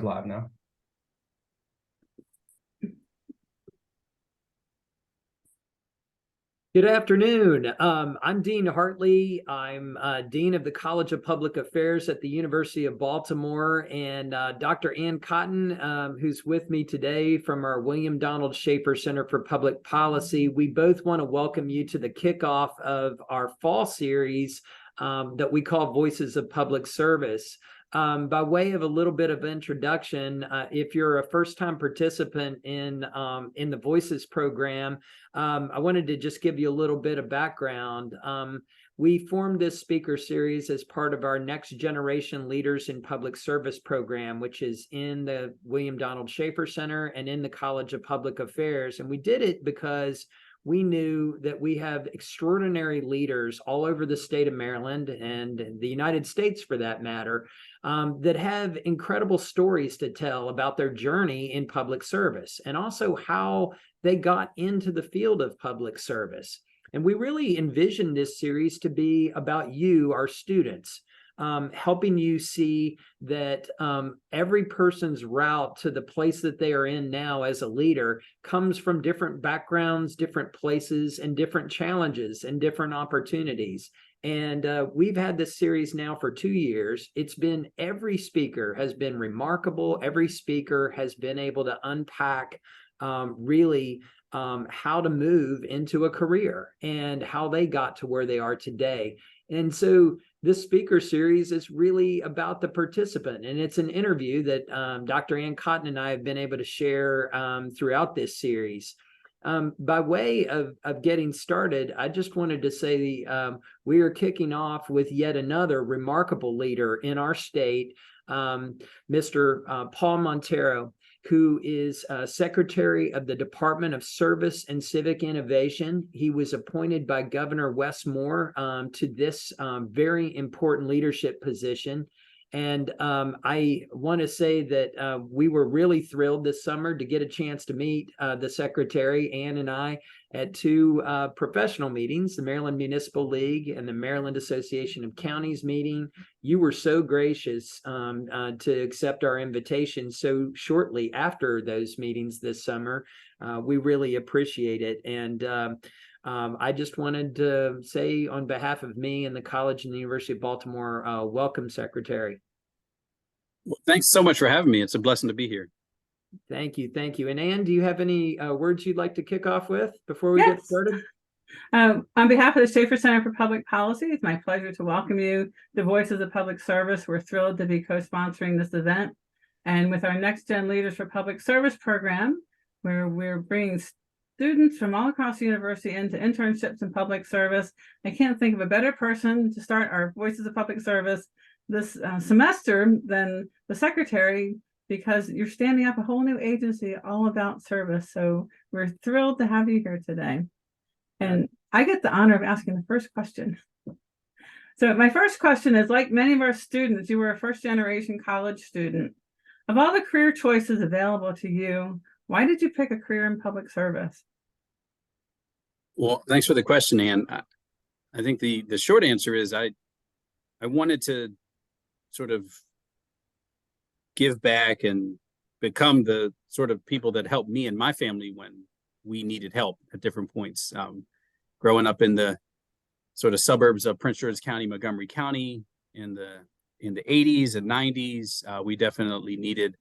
Live now. Good afternoon. I'm Dean Hartley. I'm Dean of the College of Public Affairs at the University of Baltimore, and Dr. Ann Cotton, who's with me today from our William Donald Schaefer Center for Public Policy. We both want to welcome you to the kickoff of our fall series that we call Voices of Public Service. By way of a little bit of introduction, if you're a first-time participant in the Voices program, I wanted to just give you a little bit of background. We formed this speaker series as part of our Next Generation Leaders in Public Service program, which is in the William Donald Schaefer Center and in the College of Public Affairs. And we did it because we knew that we have extraordinary leaders all over the state of Maryland and the United States, for that matter, that have incredible stories to tell about their journey in public service and also how they got into the field of public service. And we really envisioned this series to be about you, our students, helping you see that every person's route to the place that they are in now as a leader comes from different backgrounds, different places, and different challenges and different opportunities. And we've had this series now for 2 years. It's been, every speaker has been remarkable. Every speaker has been able to unpack really how to move into a career and how they got to where they are today. And so this speaker series is really about the participant, and it's an interview that Dr. Ann Cotton and I have been able to share throughout this series. By way of getting started, I just wanted to say we are kicking off with yet another remarkable leader in our state, Mr. Paul Monteiro, who is Secretary of the Department of Service and Civic Innovation. He was appointed by Governor Wes Moore to this very important leadership position. And I want to say that we were really thrilled this summer to get a chance to meet the Secretary, Ann and I, at two professional meetings, the Maryland Municipal League and the Maryland Association of Counties meeting. You were so gracious to accept our invitation so shortly after those meetings this summer. We really appreciate it. And I just wanted to say on behalf of me and the college and the University of Baltimore, welcome, Secretary. Well, thanks so much for having me. It's a blessing to be here. Thank you. Thank you. And Ann, do you have any words you'd like to kick off with before we get started? On behalf of the Schaefer Center for Public Policy, it's my pleasure to welcome you to Voices of Public Service. We're thrilled to be co-sponsoring this event. And with our Next Gen Leaders for Public Service program, where we're bringing students from all across the university into internships in public service, I can't think of a better person to start our Voices of Public Service this semester than the Secretary, because you're standing up a whole new agency all about service. So we're thrilled to have you here today. And I get the honor of asking the first question. So my first question is, like many of our students, you were a first-generation college student. Of all the career choices available to you, why did you pick a career in public service? Well, thanks for the question, Ann. I think the short answer is I wanted to sort of give back and become the sort of people that helped me and my family when we needed help at different points. Growing up in the sort of suburbs of Prince George's County, Montgomery County in the 80s and 90s, we definitely needed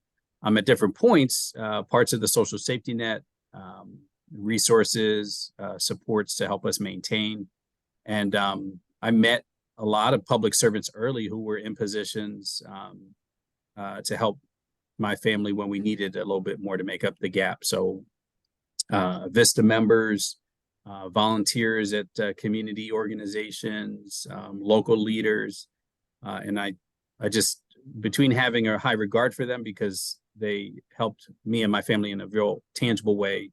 at different points parts of the social safety net, resources, supports to help us maintain. And I met a lot of public servants early who were in positions to help my family when we needed a little bit more to make up the gap. So VISTA members, volunteers at community organizations, local leaders. And I just, between having a high regard for them because they helped me and my family in a real tangible way,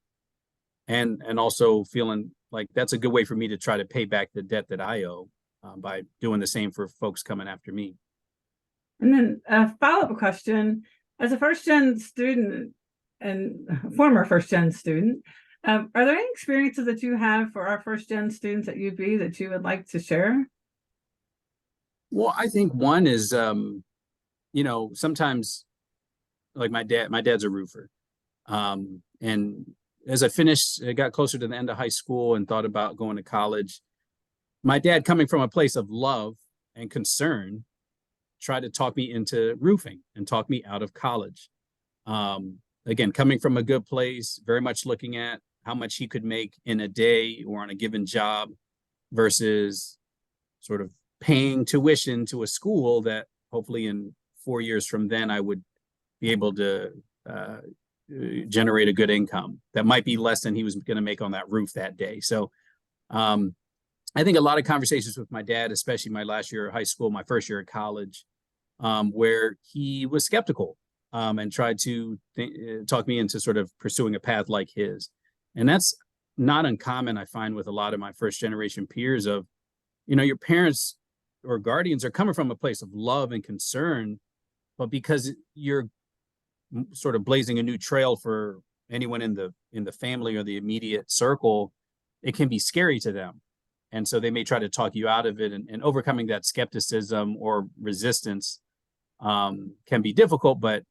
and also feeling like that's a good way for me to try to pay back the debt that I owe by doing the same for folks coming after me. And then a follow-up question, as a first-gen student and former first-gen student, are there any experiences that you have for our first-gen students at UB that you would like to share? Well, I think one is, sometimes like my dad's a roofer. And as I got closer to the end of high school and thought about going to college, my dad, coming from a place of love and concern, tried to talk me into roofing and talk me out of college. Again, coming from a good place, very much looking at how much he could make in a day or on a given job versus sort of paying tuition to a school that hopefully in 4 years from then I would be able to generate a good income that might be less than he was going to make on that roof that day. So I think a lot of conversations with my dad, especially my last year of high school, my first year of college, where he was skeptical and tried to talk me into sort of pursuing a path like his. And that's not uncommon, I find, with a lot of my first generation peers of, your parents or guardians are coming from a place of love and concern, but because you're sort of blazing a new trail for anyone in the family or the immediate circle, it can be scary to them. And so they may try to talk you out of it, and overcoming that skepticism or resistance can be difficult. But,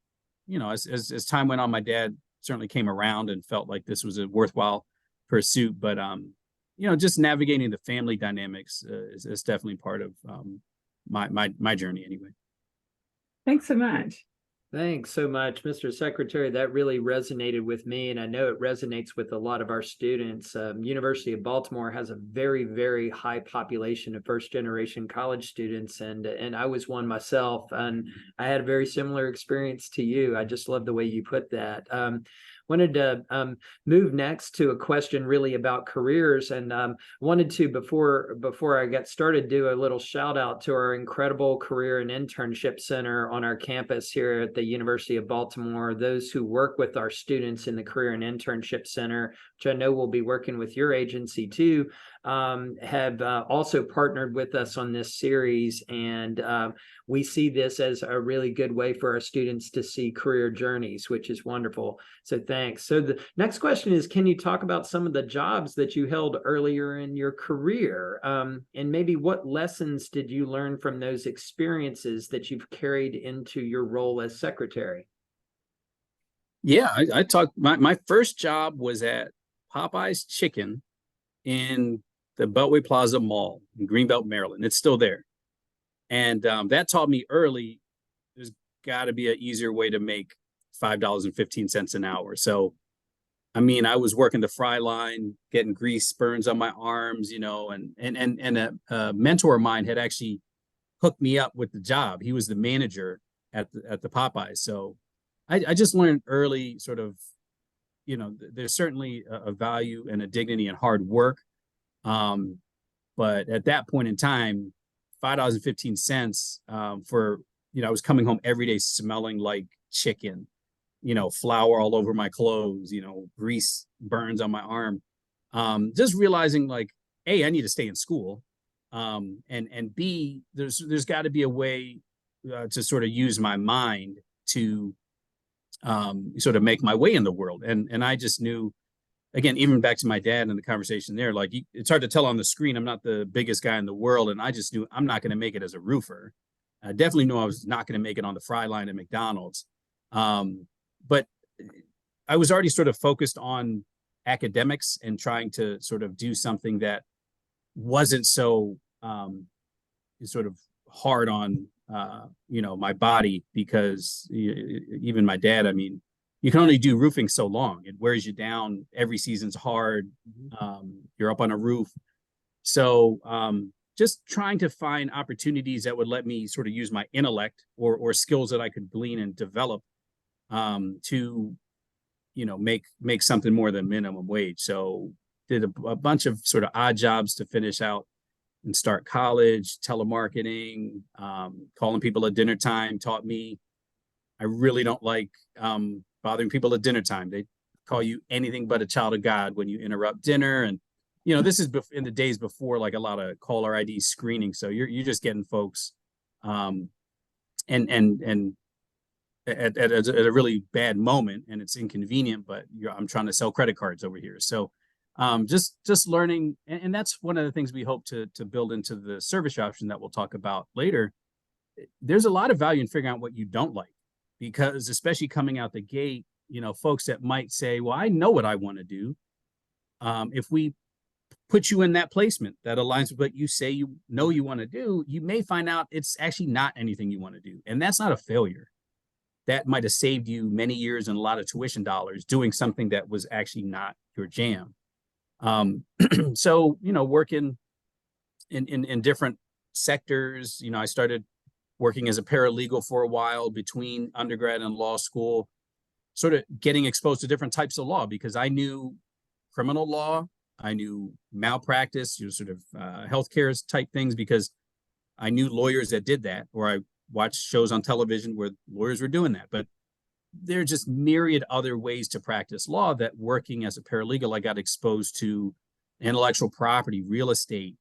as time went on, my dad certainly came around and felt like this was a worthwhile pursuit. But, just navigating the family dynamics is definitely part of my journey anyway. Thanks so much. Thanks so much, Mr. Secretary. That really resonated with me, and I know it resonates with a lot of our students. University of Baltimore has a very, very high population of first-generation college students, and I was one myself, and I had a very similar experience to you. I just love the way you put that. Wanted to move next to a question really about careers, and wanted to, before I get started, do a little shout out to our incredible career and internship center on our campus here at the University of Baltimore. Those who work with our students in the career and internship center, which I know will be working with your agency too, have also partnered with us on this series, and we see this as a really good way for our students to see career journeys, which is wonderful. So thanks. So the next question is, can you talk about some of the jobs that you held earlier in your career, and maybe what lessons did you learn from those experiences that you've carried into your role as secretary? Yeah, I talked. My first job was at Popeye's Chicken in the Beltway Plaza Mall in Greenbelt, Maryland. It's still there. And that taught me early, there's got to be an easier way to make $5.15 an hour. So, I mean, I was working the fry line, getting grease burns on my arms, and a mentor of mine had actually hooked me up with the job. He was the manager at the Popeyes. So I just learned early sort of, there's certainly a value and a dignity in hard work. But at that point in time, $5.15 for, I was coming home every day smelling like chicken, flour all over my clothes, grease burns on my arm. Just realizing like, A, I need to stay in school. And B, there's got to be a way to sort of use my mind to sort of make my way in the world. And I just knew, again, even back to my dad and the conversation there, like it's hard to tell on the screen, I'm not the biggest guy in the world. And I just knew I'm not going to make it as a roofer. I definitely knew I was not going to make it on the fry line at McDonald's. But I was already sort of focused on academics and trying to sort of do something that wasn't so sort of hard on, my body, because even my dad, I mean, you can only do roofing so long. It wears you down. Every season's hard. You're up on a roof. So just trying to find opportunities that would let me sort of use my intellect or skills that I could glean and develop to, make something more than minimum wage. So did a bunch of sort of odd jobs to finish out and start college. Telemarketing, calling people at dinner time taught me I really don't like bothering people at dinner time. They call you anything but a child of God when you interrupt dinner. And, this is in the days before like a lot of caller ID screening. So you're just getting folks and at a really bad moment, and it's inconvenient, but I'm trying to sell credit cards over here. So just learning. And that's one of the things we hope to build into the service option that we'll talk about later. There's a lot of value in figuring out what you don't like, because especially coming out the gate, folks that might say, well, I know what I want to do. If we put you in that placement that aligns with what you say you want to do, you may find out it's actually not anything you want to do. And that's not a failure. That might have saved you many years and a lot of tuition dollars doing something that was actually not your jam. So, working in different sectors, I started working as a paralegal for a while between undergrad and law school, sort of getting exposed to different types of law because I knew criminal law, I knew malpractice, sort of healthcare type things because I knew lawyers that did that, or I watched shows on television where lawyers were doing that. But there are just myriad other ways to practice law that working as a paralegal, I got exposed to intellectual property, real estate,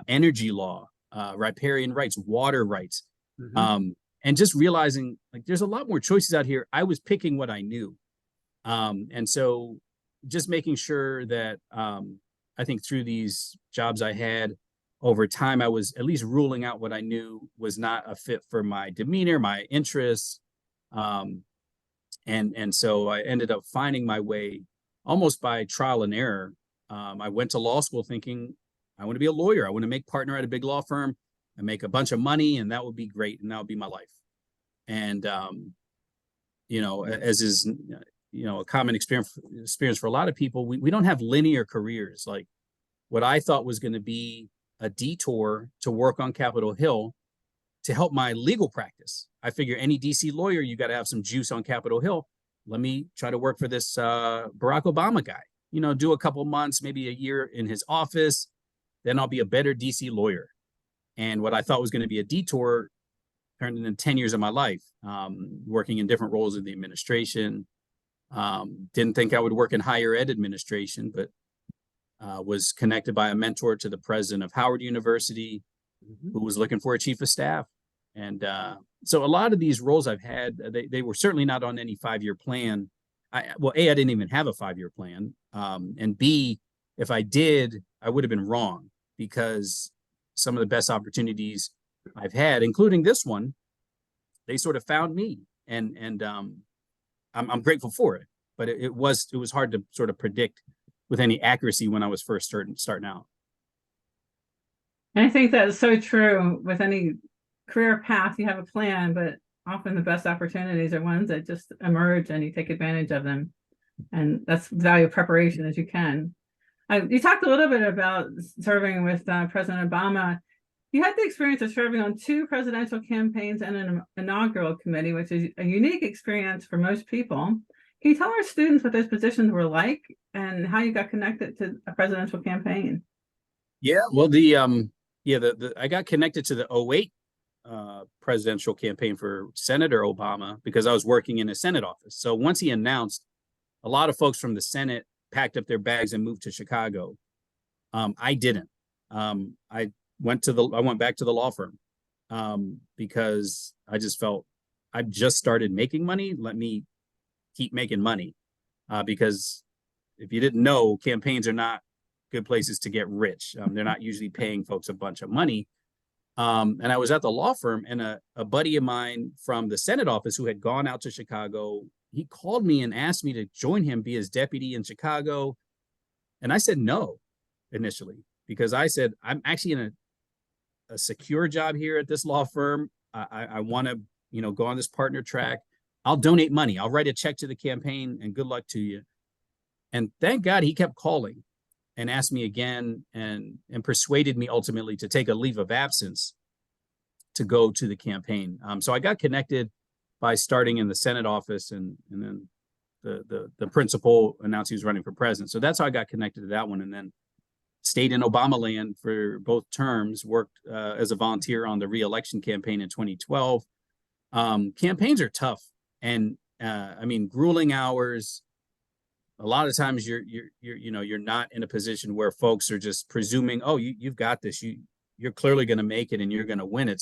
energy law, riparian rights, water rights. Mhm. And just realizing like there's a lot more choices out here. I was picking what I knew. And so just making sure that I think through these jobs I had over time, I was at least ruling out what I knew was not a fit for my demeanor, my interests. And so I ended up finding my way almost by trial and error. I went to law school thinking I want to be a lawyer. I want to make partner at a big law firm and make a bunch of money, and that would be great, and that would be my life. And as is a common experience for a lot of people, we don't have linear careers. Like what I thought was going to be a detour to work on Capitol Hill to help my legal practice. I figure any DC lawyer, you got to have some juice on Capitol Hill. Let me try to work for this Barack Obama guy, do a couple months, maybe a year in his office, then I'll be a better DC lawyer. And what I thought was going to be a detour turned into 10 years of my life, working in different roles in the administration. Didn't think I would work in higher ed administration, but was connected by a mentor to the president of Howard University, who was looking for a chief of staff. And so a lot of these roles I've had, they were certainly not on any 5-year plan. I didn't even have a 5-year plan. And B, if I did, I would have been wrong because some of the best opportunities I've had, including this one, they sort of found me. And I'm grateful for it. But it was hard to sort of predict with any accuracy when I was first starting out. And I think that is so true with any career path. You have a plan, but often the best opportunities are ones that just emerge and you take advantage of them. And that's the value of preparation as you can. You talked a little bit about serving with President Obama. You had the experience of serving on 2 presidential campaigns and an inaugural committee, which is a unique experience for most people. Can you tell our students what those positions were like and how you got connected to a presidential campaign? Yeah, well, I got connected to the 2008 presidential campaign for Senator Obama because I was working in a Senate office. So once he announced, a lot of folks from the Senate packed up their bags and moved to Chicago. I didn't. I went back to the law firm because I just felt I just started making money. Let me keep making money because if you didn't know, campaigns are not good places to get rich. They're not usually paying folks a bunch of money. And I was at the law firm, and a buddy of mine from the Senate office who had gone out to Chicago, he called me and asked me to join him, be his deputy in Chicago. And I said no initially, because I said, I'm actually in a secure job here at this law firm. I want to, go on this partner track. I'll donate money. I'll write a check to the campaign and good luck to you. And thank God he kept calling and asked me again and persuaded me ultimately to take a leave of absence to go to the campaign. So I got connected by starting in the Senate office, and then the principal announced he was running for president. So that's how I got connected to that one, and then stayed in Obama land for both terms, worked as a volunteer on the re-election campaign in 2012. Campaigns are tough, and grueling hours. A lot of times you're not in a position where folks are just presuming, oh, you've got this, you're clearly going to make it and you're going to win.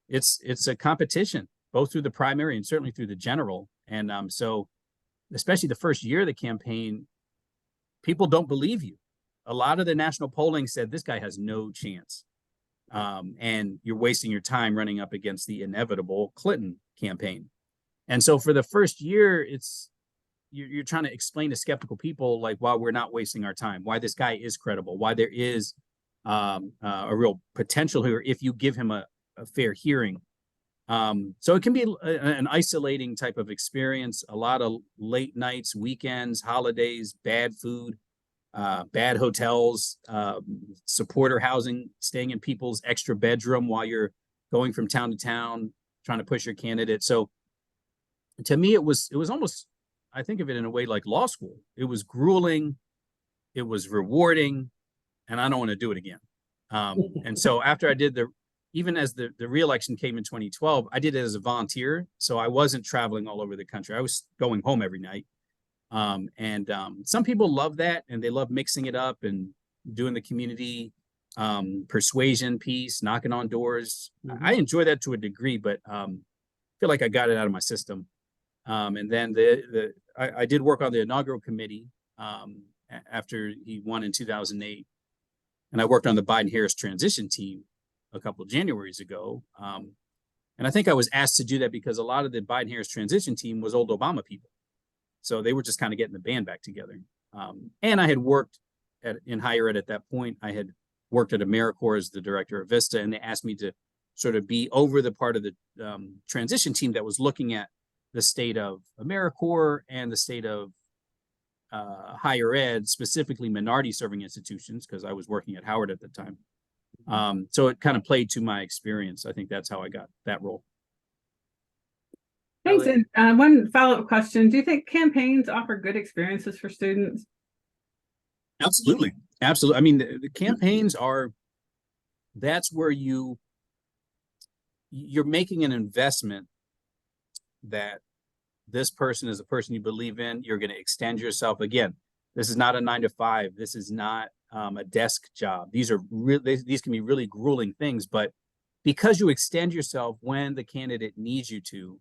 It's a competition, both through the primary and certainly through the general. And so especially the first year of the campaign, people don't believe you. A lot of the national polling said this guy has no chance. And you're wasting your time running up against the inevitable Clinton campaign. And so for the first year, you're trying to explain to skeptical people like why we're not wasting our time, why this guy is credible, why there is a real potential here if you give him a fair hearing. So it can be an isolating type of experience, a lot of late nights, weekends, holidays, bad food, bad hotels, supporter housing, staying in people's extra bedroom while you're going from town to town, trying to push your candidate. So to me, it was almost, I think of it in a way like law school. It was grueling, it was rewarding, and I don't want to do it again. And so after I did even as the re-election came in 2012, I did it as a volunteer. So I wasn't traveling all over the country. I was going home every night. Some people love that, and they love mixing it up and doing the community persuasion piece, knocking on doors. Mm-hmm. I enjoy that to a degree, but feel like I got it out of my system. And then I did work on the inaugural committee after he won in 2008. And I worked on the Biden-Harris transition team a couple of Januaries ago. And I think I was asked to do that because a lot of the Biden-Harris transition team was old Obama people. So they were just kind of getting the band back together. And I had worked in higher ed at that point. I had worked at AmeriCorps as the director of Vista, and they asked me to sort of be over the part of the transition team that was looking at the state of AmeriCorps and the state of higher ed, specifically minority serving institutions, because I was working at Howard at the time. So it kind of played to my experience. I think that's how I got that role. Thanks. And one follow-up question. Do you think campaigns offer good experiences for students? Absolutely. Absolutely. I mean, the campaigns that's where you're making an investment that this person is a person you believe in. You're going to extend yourself. Again, this is not a 9-to-5. This is not a desk job. These can be really grueling things, but because you extend yourself when the candidate needs you to,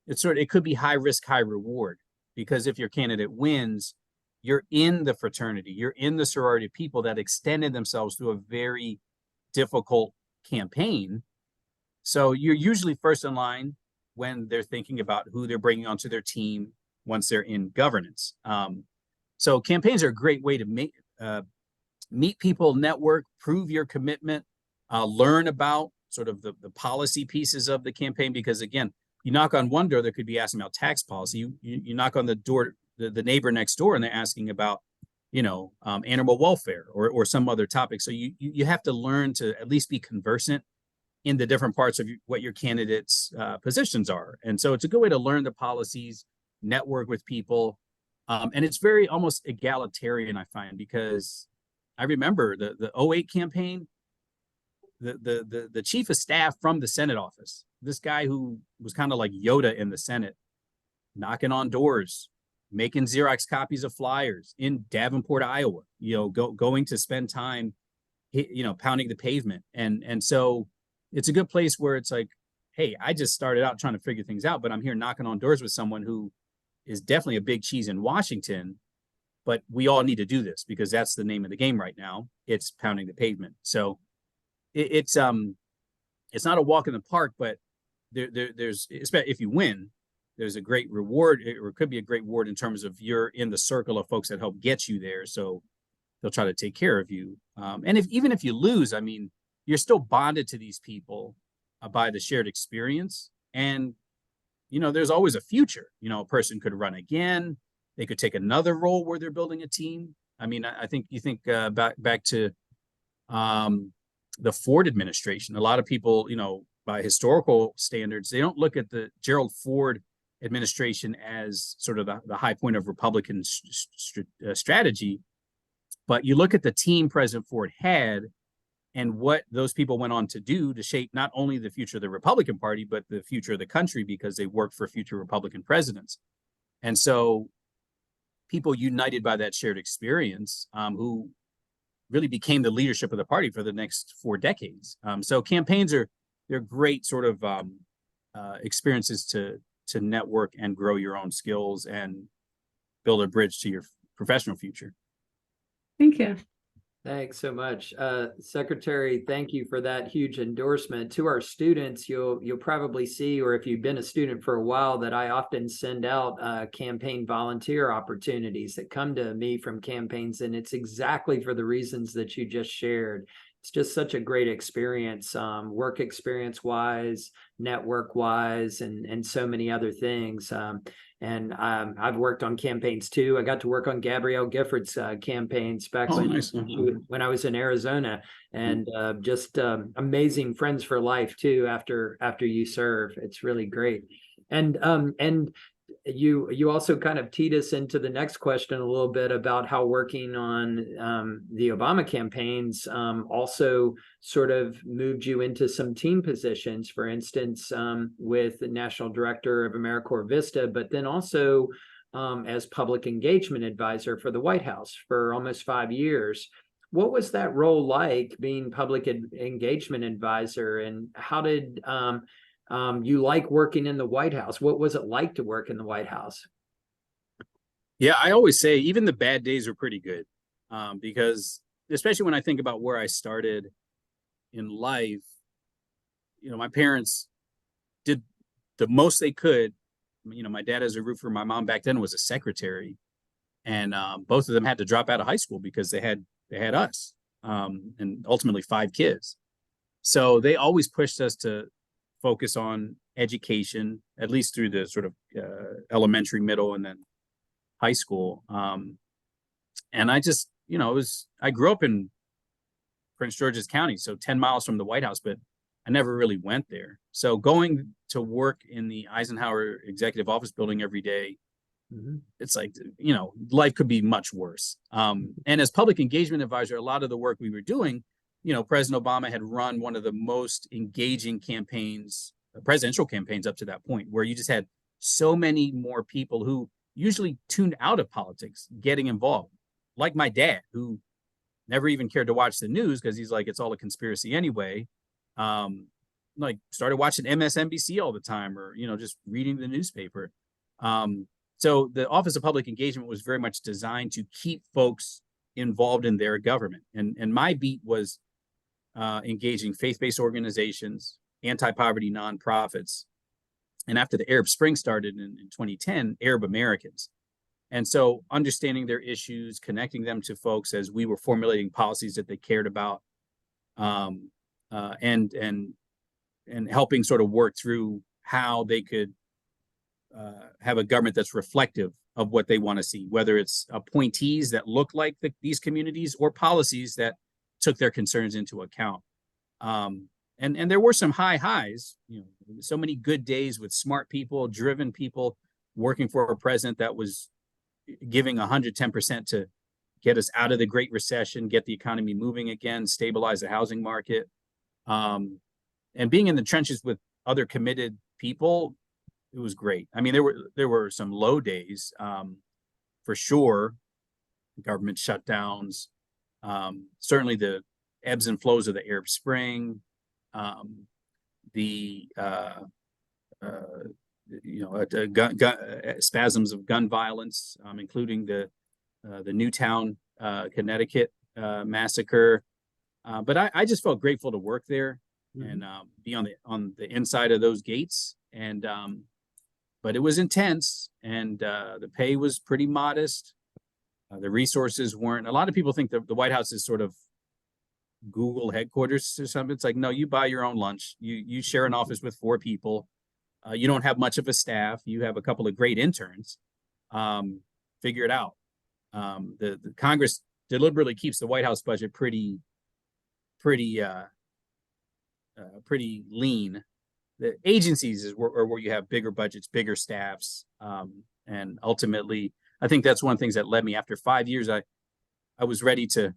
it could be high risk, high reward, because if your candidate wins, you're in the fraternity, you're in the sorority of people that extended themselves through a very difficult campaign. So you're usually first in line when they're thinking about who they're bringing onto their team once they're in governance. So campaigns are a great way to meet people, network, prove your commitment, learn about sort of the policy pieces of the campaign, because again, you knock on one door, they could be asking about tax policy. You knock on the door, the neighbor next door, and they're asking about, animal welfare or some other topic. So you have to learn to at least be conversant in the different parts of what your candidates' positions are. And so it's a good way to learn the policies, network with people. And it's very almost egalitarian, I find, because I remember the 08 campaign, the chief of staff from the Senate office, this guy who was kind of like Yoda in the Senate, knocking on doors, making Xerox copies of flyers in Davenport, Iowa, going to spend time, pounding the pavement. And so it's a good place where it's like, hey, I just started out trying to figure things out, but I'm here knocking on doors with someone who is definitely a big cheese in Washington, but we all need to do this because that's the name of the game right now. It's pounding the pavement. So it's not a walk in the park, but there's, if you win, there's a great reward, or it could be a great reward in terms of you're in the circle of folks that help get you there. So they'll try to take care of you. And even if you lose, I mean, you're still bonded to these people by the shared experience. And, there's always a future. A person could run again. They could take another role where they're building a team. I mean, I think you think back to the Ford administration. A lot of people, by historical standards, they don't look at the Gerald Ford administration as sort of the high point of Republican strategy. But you look at the team President Ford had and what those people went on to do to shape not only the future of the Republican Party, but the future of the country, because they worked for future Republican presidents. And so people united by that shared experience, who really became the leadership of the party for the next 4 decades. So campaigns they're great sort of experiences to network and grow your own skills and build a bridge to your professional future. Thank you. Thanks so much. Secretary, thank you for that huge endorsement. To our students, you'll probably see, or if you've been a student for a while, that I often send out campaign volunteer opportunities that come to me from campaigns, and it's exactly for the reasons that you just shared. It's just such a great experience, work experience wise, network wise, and so many other things. And I've worked on campaigns too. I got to work on Gabrielle Gifford's campaigns back Oh, when nice. when I was in Arizona, and just amazing friends for life too. After you serve, it's really great. And you also kind of teed us into the next question a little bit about how working on the Obama campaigns also sort of moved you into some team positions, for instance, with the National Director of AmeriCorps Vista, but then also as public engagement advisor for the White House for almost 5 years. What was that role like, being public engagement advisor, and how did you like working in the White House? What was it like to work in the White House? Yeah, I always say even the bad days were pretty good, because especially when I think about where I started in life, my parents did the most they could. My dad as a roofer, my mom back then was a secretary, and both of them had to drop out of high school because they had us, and ultimately 5 kids. So they always pushed us to focus on education, at least through the sort of elementary, middle, and then high school. And I just, I grew up in Prince George's County, so 10 miles from the White House, but I never really went there. So going to work in the Eisenhower Executive Office building every day, it's like, life could be much worse. And as public engagement advisor, a lot of the work we were doing, President Obama had run one of the most engaging campaigns, presidential campaigns up to that point, where you just had so many more people who usually tuned out of politics getting involved, like my dad, who never even cared to watch the news because he's like, it's all a conspiracy anyway. Like started watching MSNBC all the time, or just reading the newspaper. So the Office of Public Engagement was very much designed to keep folks involved in their government, and my beat was engaging faith-based organizations, anti-poverty nonprofits, and after the Arab Spring started in 2010, Arab Americans. And so understanding their issues, connecting them to folks as we were formulating policies that they cared about, and helping sort of work through how they could have a government that's reflective of what they want to see, whether it's appointees that look like these communities or policies that took their concerns into account. And there were some high highs, so many good days with smart people, driven people working for a president that was giving 110% to get us out of the Great Recession, get the economy moving again, stabilize the housing market. And being in the trenches with other committed people, it was great. I mean, there were some low days, for sure. Government shutdowns, certainly the ebbs and flows of the Arab Spring, spasms of gun violence, including the Newtown, Connecticut massacre. But I just felt grateful to work there and be on the inside of those gates. And but it was intense, and the pay was pretty modest. The resources weren't. A lot of people think the White House is sort of Google headquarters or something. It's like, no, you buy your own lunch. You share an office with 4 people. You don't have much of a staff. You have a couple of great interns. Figure it out. The Congress deliberately keeps the White House budget pretty lean. The agencies are where you have bigger budgets, bigger staffs, and ultimately, I think that's one of the things that led me. After 5 years, I was ready to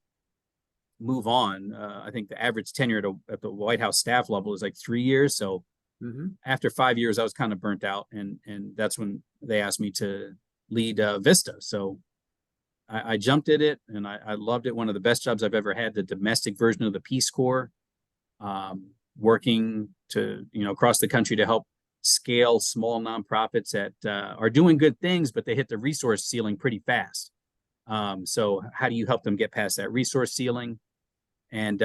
move on. I think the average tenure at the White House staff level is like 3 years. So after 5 years, I was kind of burnt out, and that's when they asked me to lead Vista. So I jumped at it, and I loved it. One of the best jobs I've ever had, the domestic version of the Peace Corps, working to across the country to help scale small nonprofits that are doing good things, but they hit the resource ceiling pretty fast. So how do you help them get past that resource ceiling, and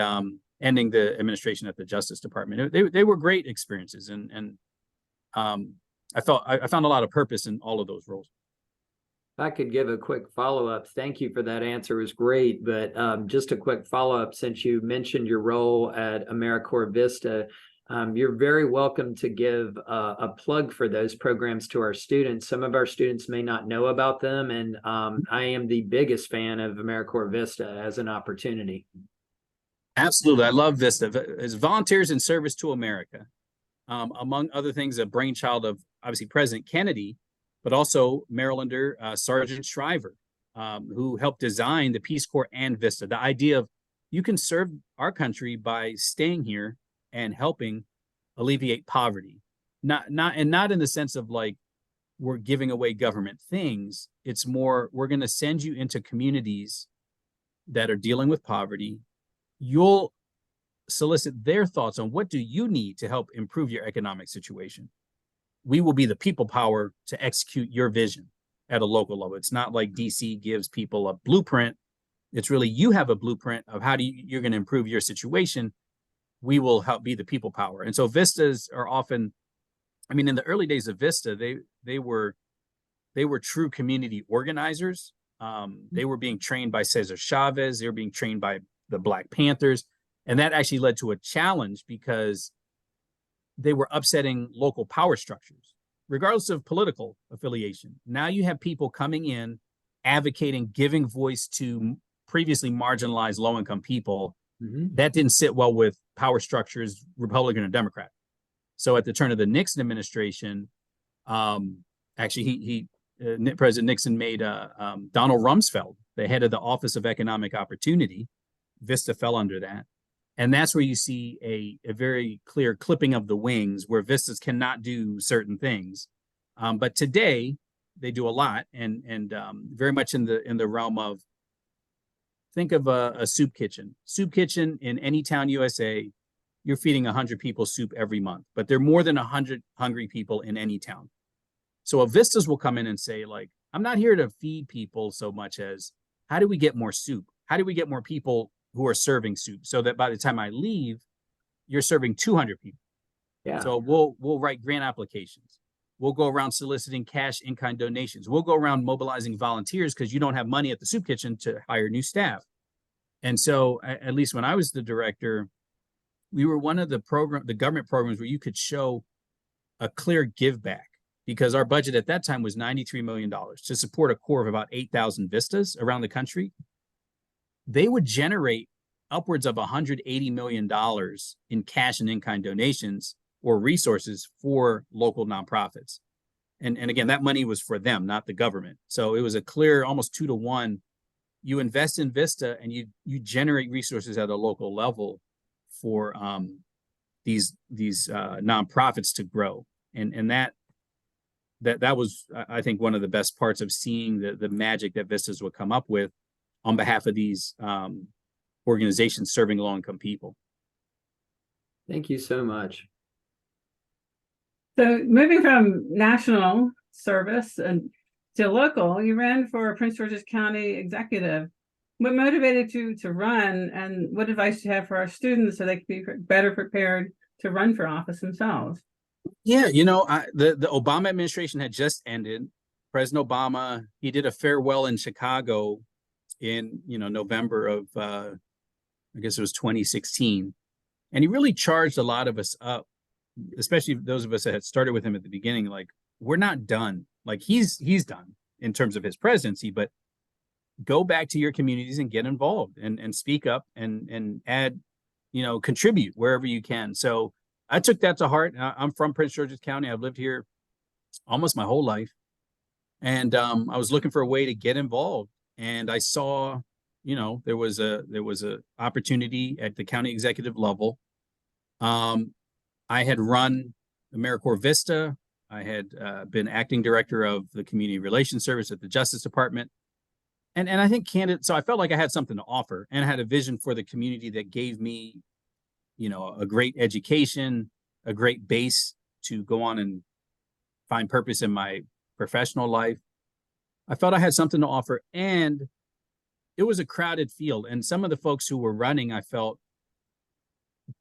ending the administration at the Justice Department? They were great experiences, and I found a lot of purpose in all of those roles. If I could give a quick follow-up. Thank you for that answer. It was great. But just a quick follow-up, since you mentioned your role at AmeriCorps Vista, you're very welcome to give a plug for those programs to our students. Some of our students may not know about them, and I am the biggest fan of AmeriCorps Vista as an opportunity. Absolutely. I love Vista. As Volunteers in Service to America, among other things, a brainchild of obviously President Kennedy, but also Marylander Sergeant Shriver, who helped design the Peace Corps and Vista. The idea of you can serve our country by staying here and helping alleviate poverty. Not in the sense of like we're giving away government things. It's more, we're going to send you into communities that are dealing with poverty. You'll solicit their thoughts on what do you need to help improve your economic situation. We will be the people power to execute your vision at a local level. It's not like DC gives people a blueprint. It's really, you have a blueprint of how you're going to improve your situation. We will help be the people power. And so Vistas are often, I mean, in the early days of Vista, they were true community organizers. They were being trained by Cesar Chavez. They were being trained by the Black Panthers. And that actually led to a challenge because they were upsetting local power structures, regardless of political affiliation. Now you have people coming in, advocating, giving voice to previously marginalized low-income people. Mm-hmm. That didn't sit well with power structures, Republican or Democrat. So at the turn of the Nixon administration, actually President Nixon made Donald Rumsfeld the head of the Office of Economic Opportunity. Vista fell under that. And that's where you see a very clear clipping of the wings where Vistas cannot do certain things. But today they do a lot, and very much in the realm of, think of a soup kitchen. Soup kitchen in any town USA, you're feeding 100 people soup every month, but there are more than 100 hungry people in any town. So a Vistas will come in and say, like, I'm not here to feed people so much as, how do we get more soup? How do we get more people who are serving soup so that by the time I leave, you're serving 200 people. Yeah. So we'll write grant applications. We'll go around soliciting cash in-kind donations. We'll go around mobilizing volunteers because you don't have money at the soup kitchen to hire new staff. And so at least when I was the director, we were one of the government programs where you could show a clear give back, because our budget at that time was $93 million to support a core of about 8,000 Vistas around the country. They would generate upwards of $180 million in cash and in-kind donations or resources for local nonprofits. And again, that money was for them, not the government. So it was a clear, almost 2-to-1. You invest in Vista and you generate resources at a local level for these nonprofits to grow. And that was, I think, one of the best parts of seeing the magic that Vistas would come up with on behalf of these organizations serving low-income people. Thank you so much. So moving from national service and to local, you ran for Prince George's County executive. What motivated you to run, and what advice do you have for our students so they can be better prepared to run for office themselves? Yeah, the Obama administration had just ended. President Obama, he did a farewell in Chicago in November of I guess it was 2016, and he really charged a lot of us up, especially those of us that had started with him at the beginning. Like, we're not done. Like, he's done in terms of his presidency, but go back to your communities and get involved and speak up and add, contribute wherever you can. So I took that to heart. I'm from Prince George's County. I've lived here almost my whole life, and I was looking for a way to get involved. And I saw, there was a opportunity at the county executive level. I had run AmeriCorps Vista. I had been acting director of the Community Relations Service at the Justice Department. And I think so I felt like I had something to offer, and I had a vision for the community that gave me, a great education, a great base to go on and find purpose in my professional life. I felt I had something to offer, and it was a crowded field, and some of the folks who were running, I felt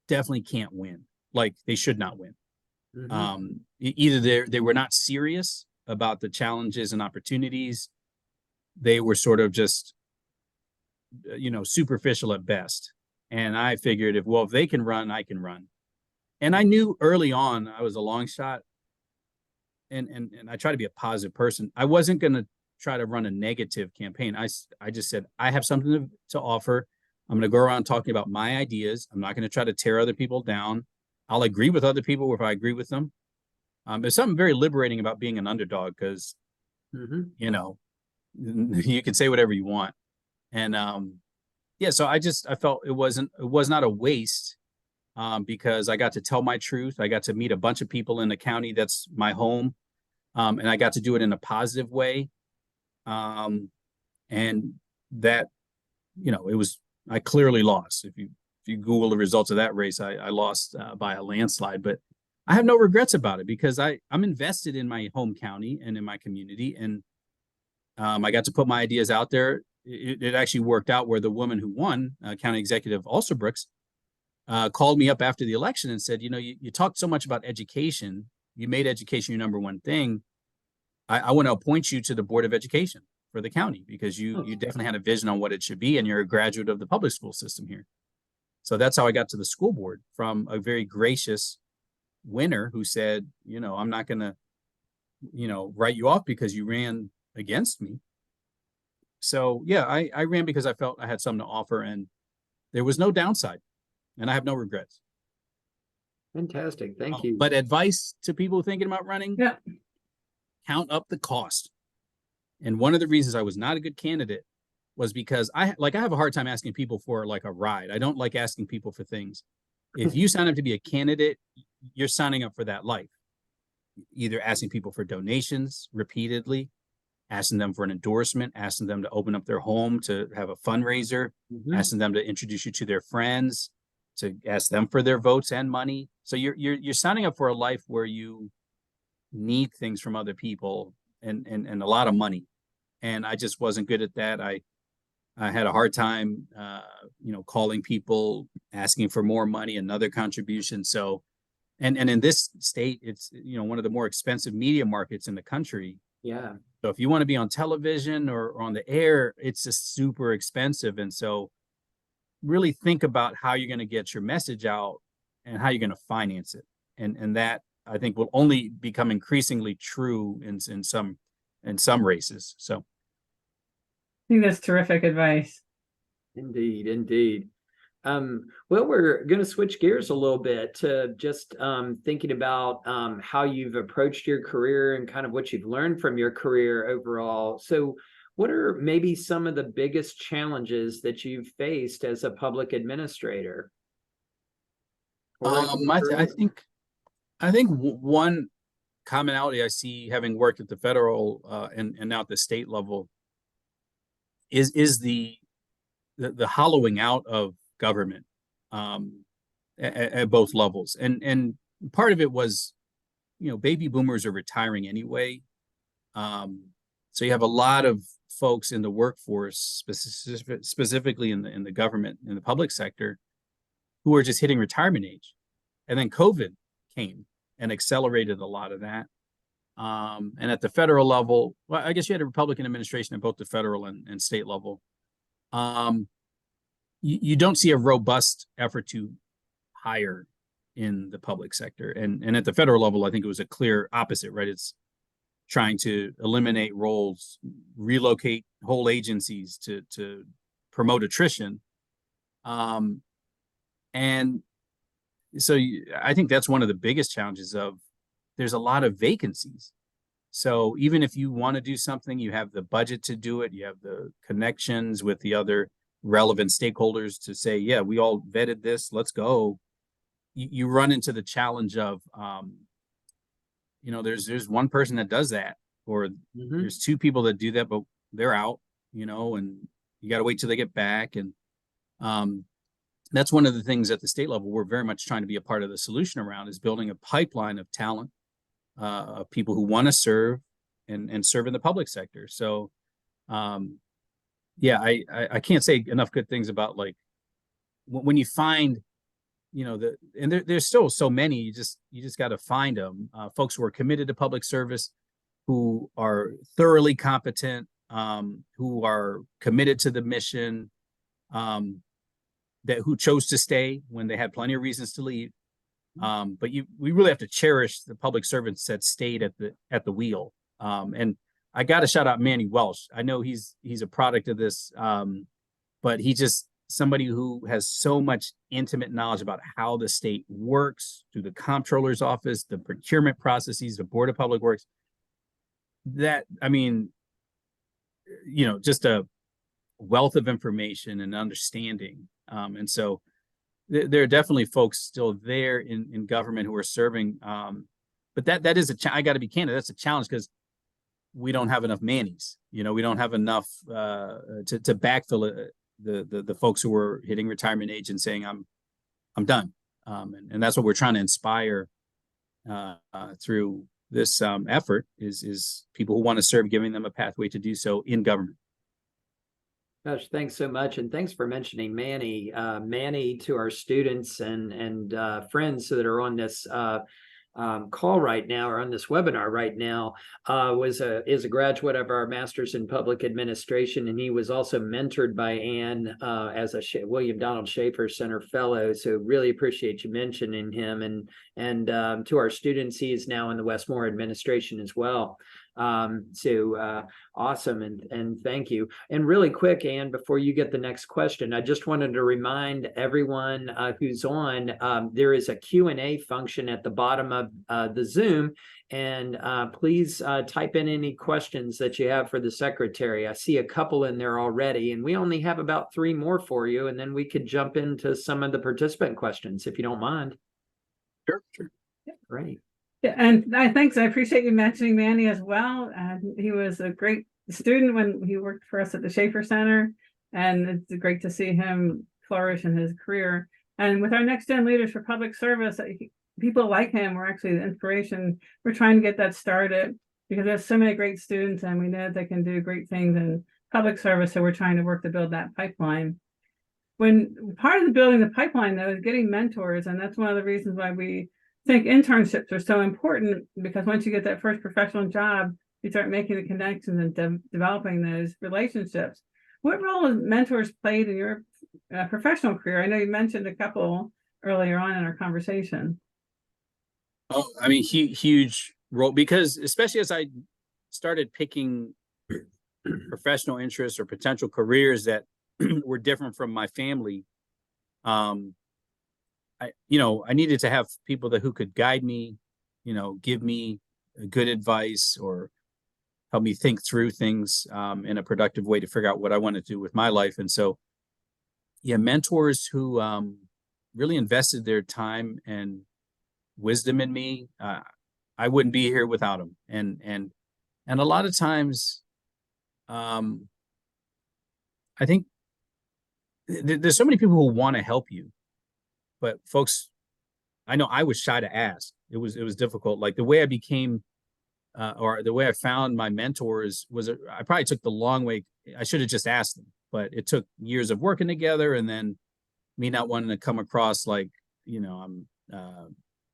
definitely can't win. Like they should not win. Either they were not serious about the challenges and opportunities. They were sort of just, superficial at best. And I figured if they can run, I can run. And I knew early on I was a long shot, and I try to be a positive person. I wasn't going to try to run a negative campaign. I just said, I have something to offer. I'm going to go around talking about my ideas. I'm not going to try to tear other people down. I'll agree with other people if I agree with them. There's something very liberating about being an underdog because, you can say whatever you want. And so I felt it was not a waste because I got to tell my truth. I got to meet a bunch of people in the county that's my home, and I got to do it in a positive way. And that, I clearly lost. If you Google the results of that race, I lost by a landslide, but I have no regrets about it because I'm invested in my home county and in my community. And I got to put my ideas out there. It actually worked out where the woman who won, County Executive Alsobrooks, called me up after the election and said, you talked so much about education. You made education your number one thing. I want to appoint you to the Board of Education for the county because you definitely had a vision on what it should be, and you're a graduate of the public school system here. So that's how I got to the school board, from a very gracious winner who said, I'm not going to, write you off because you ran against me. So yeah, I ran because I felt I had something to offer, and there was no downside, and I have no regrets. Fantastic. Thank you. But advice to people thinking about running, count up the cost. And one of the reasons I was not a good candidate was because I have a hard time asking people for like a ride. I don't like asking people for things. If you sign up to be a candidate, you're signing up for that life. Either asking people for donations repeatedly, asking them for an endorsement, asking them to open up their home to have a fundraiser, asking them to introduce you to their friends, to ask them for their votes and money. So you're signing up for a life where you need things from other people and a lot of money. And I just wasn't good at that. I had a hard time, calling people, asking for more money, another contribution. So, and in this state, it's, one of the more expensive media markets in the country. Yeah. So if you want to be on television or on the air, it's just super expensive. And so really think about how you're going to get your message out and how you're going to finance it. And that, I think, will only become increasingly true in some races. So I think that's terrific advice. Indeed. Well, we're going to switch gears a little bit to just thinking about how you've approached your career and kind of what you've learned from your career overall. So what are maybe some of the biggest challenges that you've faced as a public administrator? I think one commonality I see, having worked at the federal and now at the state level, is the hollowing out of government at both levels. And part of it was, baby boomers are retiring anyway. So you have a lot of folks in the workforce, specifically in the government, in the public sector, who are just hitting retirement age. And then COVID came and accelerated a lot of that. And at the federal level, well, I guess you had a Republican administration at both the federal and state level. You don't see a robust effort to hire in the public sector. And at the federal level, I think it was a clear opposite, right? It's trying to eliminate roles, relocate whole agencies to promote attrition. And so I think that's one of the biggest challenges of, there's a lot of vacancies. So even if you want to do something, you have the budget to do it, you have the connections with the other relevant stakeholders to say, yeah, we all vetted this, let's go. You run into the challenge of, there's one person that does that, or there's two people that do that, but they're out, and you got to wait till they get back. And that's one of the things at the state level we're very much trying to be a part of the solution around, is building a pipeline of talent, of people who want to serve and serve in the public sector. So yeah, I can't say enough good things about like when you find, and there's still so many, you just got to find them. Folks who are committed to public service, who are thoroughly competent, who are committed to the mission, that who chose to stay when they had plenty of reasons to leave. But we really have to cherish the public servants that stayed at the wheel. And I got to shout out Manny Welsh. I know he's a product of this, but he just somebody who has so much intimate knowledge about how the state works through the comptroller's office, the procurement processes, the Board of Public Works. That, I mean, just a wealth of information and understanding. And so there are definitely folks still there in government who are serving. But that is I got to be candid. That's a challenge because we don't have enough Mannies. We don't have enough to backfill the folks who are hitting retirement age and saying I'm done. And that's what we're trying to inspire through this effort is people who want to serve, giving them a pathway to do so in government. Gosh, thanks so much. And thanks for mentioning Manny. Manny, to our students and friends that are on this call right now, or on this webinar right now, is a graduate of our Master's in Public Administration, and he was also mentored by Ann as a William Donald Schaefer Center Fellow. So really appreciate you mentioning him. And to our students, he is now in the Westmore administration as well. Awesome. And thank you. And really quick, Ann, before you get the next question, I just wanted to remind everyone who's on, there is a Q&A function at the bottom of the Zoom. And please type in any questions that you have for the secretary. I see a couple in there already, and we only have about 3 more for you. And then we could jump into some of the participant questions, if you don't mind. Sure. Yeah, great. Yeah, and thanks. I appreciate you mentioning Manny as well. He was a great student when he worked for us at the Schaefer Center, and it's great to see him flourish in his career. And with our Next Gen Leaders for Public Service, people like him were actually the inspiration. We're trying to get that started because there's so many great students, and we know they can do great things in public service. So we're trying to work to build that pipeline. When part of the building the pipeline, though, is getting mentors, and that's one of the reasons why we think internships are so important, because once you get that first professional job, you start making the connections and developing those relationships. What role has mentors played in your professional career? I know you mentioned a couple earlier on in our conversation. Oh, I mean, huge role, because especially as I started picking professional interests or potential careers that were different from my family, I needed to have people who could guide me, give me good advice or help me think through things in a productive way to figure out what I want to do with my life. And so, yeah, mentors who really invested their time and wisdom in me, I wouldn't be here without them. And a lot of times, I think there's so many people who want to help you. But folks, I know I was shy to ask. It was difficult. Like the way I became, or the way I found my mentors was, I probably took the long way. I should have just asked them, but it took years of working together, and then me not wanting to come across like, I'm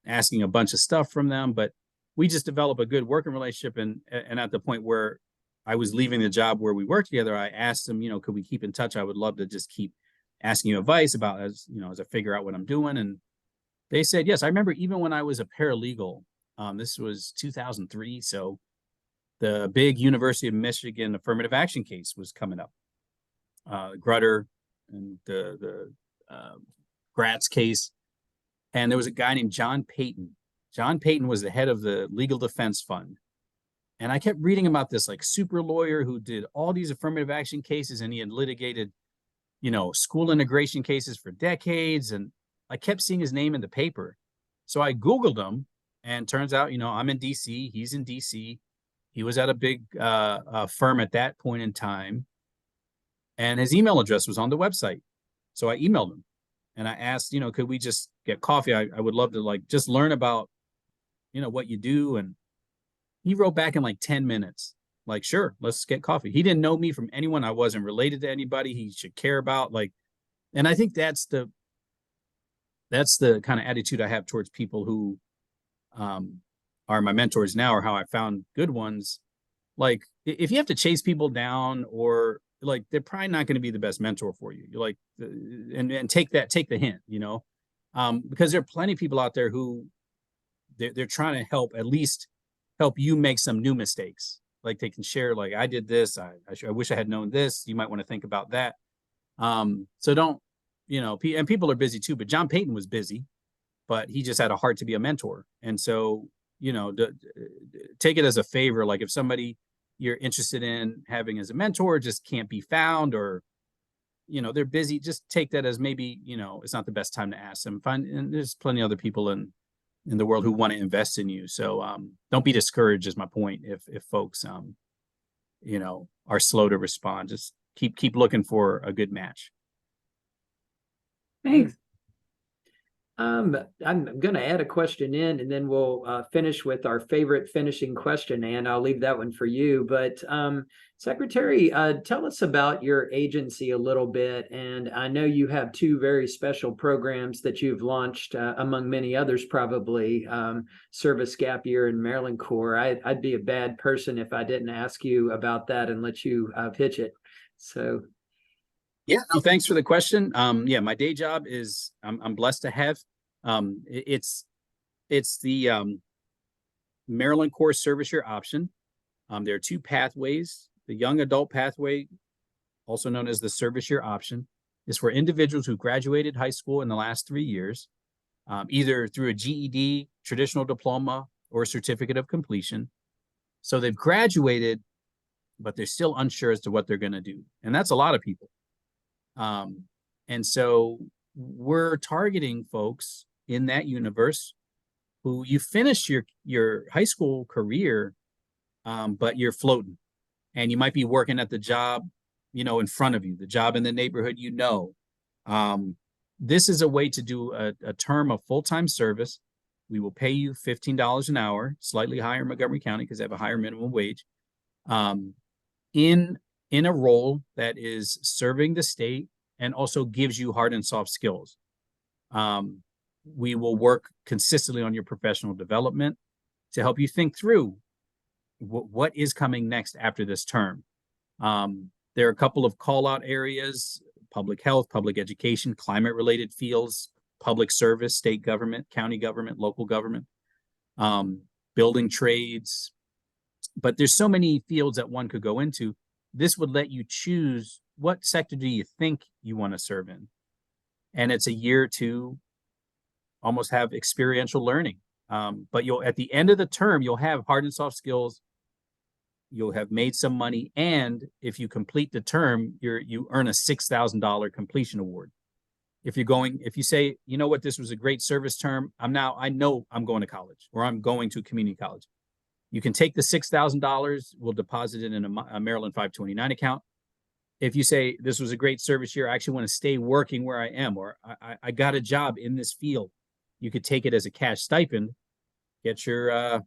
asking a bunch of stuff from them. But we just developed a good working relationship, and at the point where I was leaving the job where we worked together, I asked them, could we keep in touch? I would love to just keep asking you advice about as I figure out what I'm doing. And they said yes. I remember even when I was a paralegal, this was 2003, so the big University of Michigan affirmative action case was coming up, Grutter and the Gratz case, and there was a guy named John Payton. John Payton was the head of the Legal Defense Fund, and I kept reading about this like super lawyer who did all these affirmative action cases, and he had litigated school integration cases for decades. And I kept seeing his name in the paper. So I Googled him, and turns out, I'm in DC, he's in DC. He was at a big firm at that point in time. And his email address was on the website. So I emailed him and I asked, could we just get coffee? I would love to just learn about, what you do. And he wrote back in 10 minutes, Like, sure, let's get coffee. He didn't know me from anyone. I wasn't related to anybody he should care about. Like, and I think that's the kind of attitude I have towards people who are my mentors now, or how I found good ones. Like, if you have to chase people down, or like, they're probably not going to be the best mentor for you. You're like, and take the hint, because there are plenty of people out there who they're trying to at least help you make some new mistakes. Like, they can share, like, I did this. I wish I had known this. You might want to think about that. So don't, and people are busy too, but John Payton was busy, but he just had a heart to be a mentor. And so, take it as a favor. Like, if somebody you're interested in having as a mentor just can't be found, or, they're busy, just take that as maybe, it's not the best time to ask them. And there's plenty of other people in the world who want to invest in you. So don't be discouraged, is my point. If folks, are slow to respond, just keep looking for a good match. Thanks. I'm going to add a question in, and then we'll finish with our favorite finishing question, and I'll leave that one for you. But Secretary, tell us about your agency a little bit. And I know you have two very special programs that you've launched, among many others, probably, Service Gap Year and Maryland Corps. I'd be a bad person if I didn't ask you about that and let you pitch it. So. Yeah, no, thanks for the question. My day job is I'm blessed to have. It's the Maryland Corps Service Year Option. There are two pathways. The Young Adult Pathway, also known as the Service Year Option, is for individuals who graduated high school in the last 3 years, either through a GED, traditional diploma, or a certificate of completion. So they've graduated, but they're still unsure as to what they're going to do. And that's a lot of people. And so we're targeting folks in that universe who you finished your high school career, but you're floating, and you might be working at the job, in front of you, the job in the neighborhood, this is a way to do a term of full-time service. We will pay you $15 an hour, slightly higher in Montgomery County because they have a higher minimum wage, in a role that is serving the state and also gives you hard and soft skills. We will work consistently on your professional development to help you think through what is coming next after this term. There are a couple of call-out areas: public health, public education, climate-related fields, public service, state government, county government, local government, building trades. But there's so many fields that one could go into. This would let you choose what sector do you think you want to serve in. And it's a year to almost have experiential learning. But at the end of the term, you'll have hard and soft skills. You'll have made some money. And if you complete the term, you earn a $6,000 completion award. If you say, you know what, this was a great service term, I know I'm going to college, or I'm going to community college. You can take the $6,000, we'll deposit it in a Maryland 529 account. If you say, this was a great service year, I actually want to stay working where I am, or I got a job in this field, you could take it as a cash stipend, get your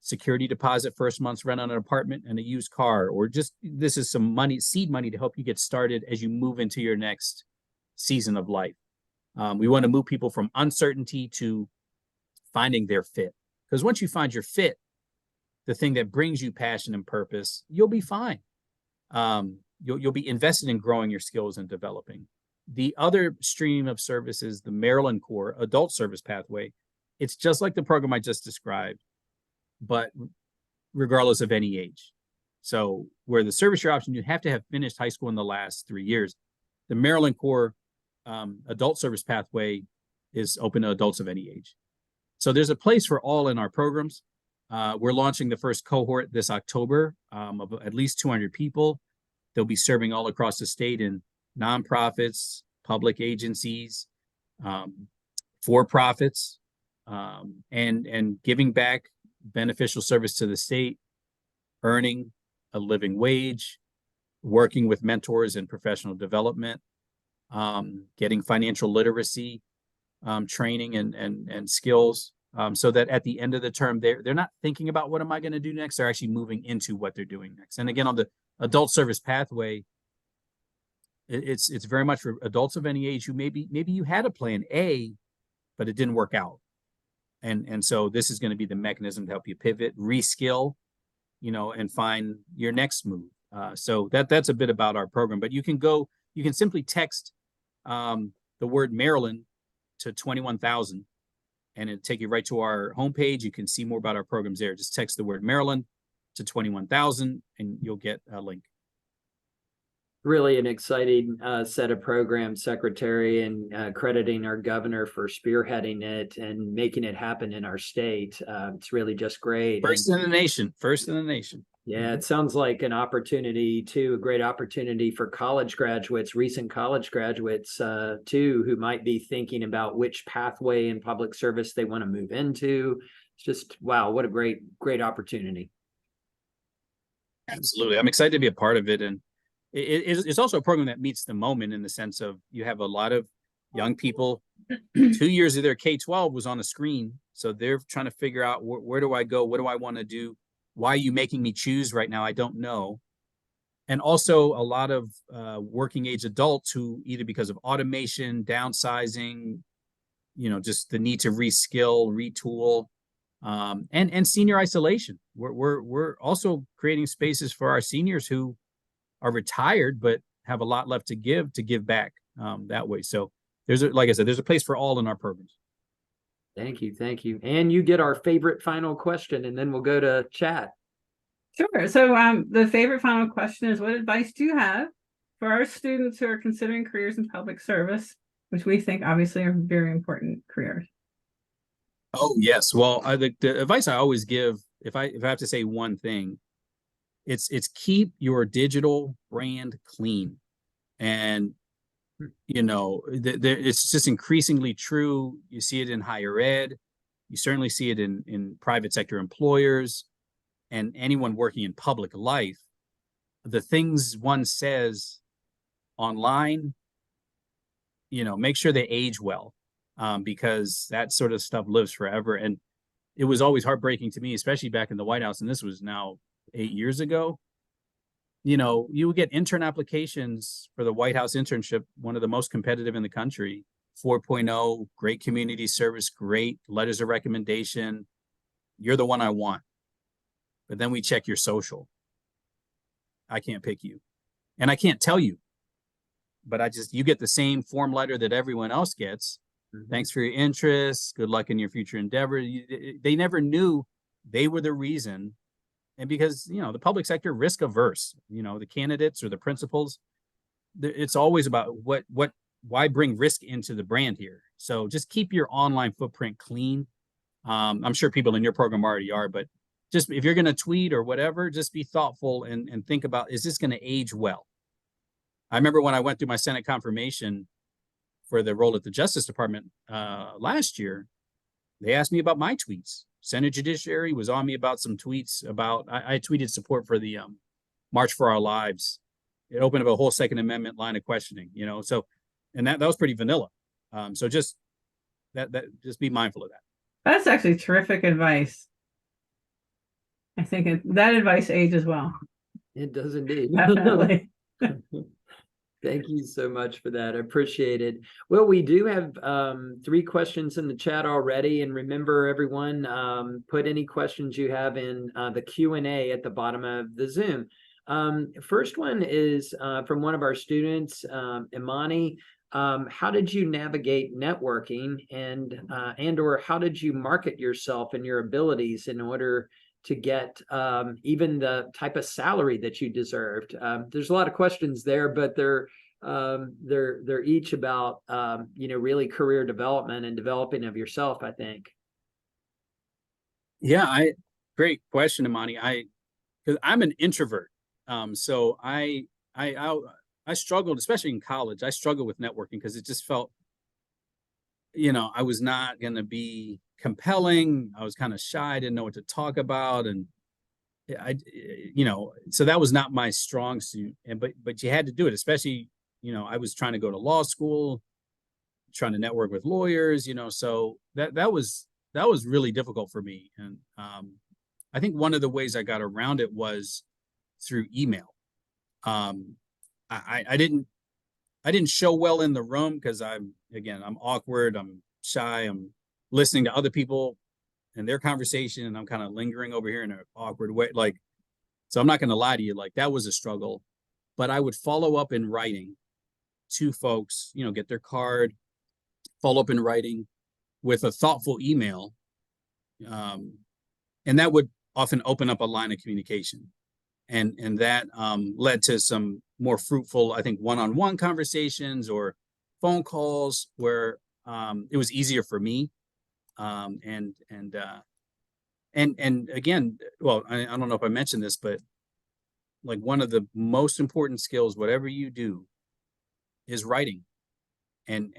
security deposit, first month's rent on an apartment, and a used car, or just, this is some money, seed money, to help you get started as you move into your next season of life. We want to move people from uncertainty to finding their fit. Because once you find your fit, the thing that brings you passion and purpose, you'll be fine. You'll be invested in growing your skills and developing. The other stream of service is the Maryland Corps Adult Service Pathway. It's just like the program I just described, but regardless of any age. So where the service year option, you have to have finished high school in the last 3 years. The Maryland Corps Adult Service Pathway is open to adults of any age. So there's a place for all in our programs. We're launching the first cohort this October of at least 200 people. They'll be serving all across the state in nonprofits, public agencies, for-profits, and giving back beneficial service to the state, earning a living wage, working with mentors in professional development, getting financial literacy training and skills, so that at the end of the term, they're not thinking about what am I going to do next. They're actually moving into what they're doing next. And again, on the adult service pathway, it's very much for adults of any age who maybe you had a plan A, but it didn't work out. And so this is going to be the mechanism to help you pivot, reskill, and find your next move. So that's a bit about our program. But you can simply text the word Maryland to 21,000, and it'll take you right to our homepage. You can see more about our programs there. Just text the word Maryland to 21,000, and you'll get a link. Really an exciting set of programs, Secretary, and crediting our governor for spearheading it and making it happen in our state. It's really just great. First in the nation. Yeah, it sounds like an opportunity too, a great opportunity for college graduates, recent college graduates too, who might be thinking about which pathway in public service they want to move into. It's just, wow, what a great opportunity. Absolutely. I'm excited to be a part of it. And it's also a program that meets the moment in the sense of you have a lot of young people. 2 years of their K-12 was on a screen. So they're trying to figure out where do I go? What do I want to do? Why are you making me choose right now? I don't know. And also a lot of working age adults who either because of automation, downsizing, just the need to reskill, retool, and senior isolation. We're also creating spaces for our seniors who are retired but have a lot left to give back that way. So like I said, there's a place for all in our programs. Thank you. And you get our favorite final question, and then we'll go to chat. Sure. So the favorite final question is, what advice do you have for our students who are considering careers in public service, which we think obviously are very important careers? Oh, yes. Well, the advice I always give, if I have to say one thing, it's keep your digital brand clean. And it's just increasingly true. You see it in higher ed. You certainly see it in private sector employers and anyone working in public life. The things one says online, make sure they age well, because that sort of stuff lives forever. And it was always heartbreaking to me, especially back in the White House. And this was now 8 years ago. You would get intern applications for the White House internship, one of the most competitive in the country, 4.0, great community service, great letters of recommendation. You're the one I want. But then we check your social. I can't pick you. And I can't tell you. But you get the same form letter that everyone else gets. Mm-hmm. Thanks for your interest. Good luck in your future endeavor. They never knew they were the reason. And because, the public sector risk averse, the candidates or the principals, it's always about why bring risk into the brand here. So just keep your online footprint clean. I'm sure people in your program already are, but just if you're going to tweet or whatever, just be thoughtful and think about, is this going to age well? I remember when I went through my Senate confirmation for the role at the Justice Department last year, they asked me about my tweets. Senate Judiciary was on me about some tweets about, I tweeted support for the March for Our Lives. It opened up a whole Second Amendment line of questioning, so, and that was pretty vanilla. So just just be mindful of that. That's actually terrific advice. I think that advice ages well. It does indeed. Definitely. Thank you so much for that. I appreciate it. Well, we do have 3 questions in the chat already. And remember, everyone, put any questions you have in the Q&A at the bottom of the Zoom. First one is from one of our students, Imani. How did you navigate networking and or how did you market yourself and your abilities in order to get even the type of salary that you deserved? There's a lot of questions there, but they're each about really career development and developing of yourself, I think. Yeah, great question, Imani. Because I'm an introvert, so I struggled, especially in college. I struggled with networking because it just felt, I was not going to be compelling. I was kind of shy, didn't know what to talk about. And so that was not my strong suit. But you had to do it, especially, I was trying to go to law school, trying to network with lawyers, so that was was really difficult for me. And I think one of the ways I got around it was through email. I didn't show well in the room because I'm awkward, I'm shy, I'm listening to other people and their conversation, and I'm kind of lingering over here in an awkward way. Like, so I'm not going to lie to you, like that was a struggle, but I would follow up in writing to folks, get their card, follow up in writing with a thoughtful email. And that would often open up a line of communication. And that led to some more fruitful, I think, one-on-one conversations or phone calls where it was easier for me. And again, well, I don't know if I mentioned this, but like one of the most important skills, whatever you do, is writing. And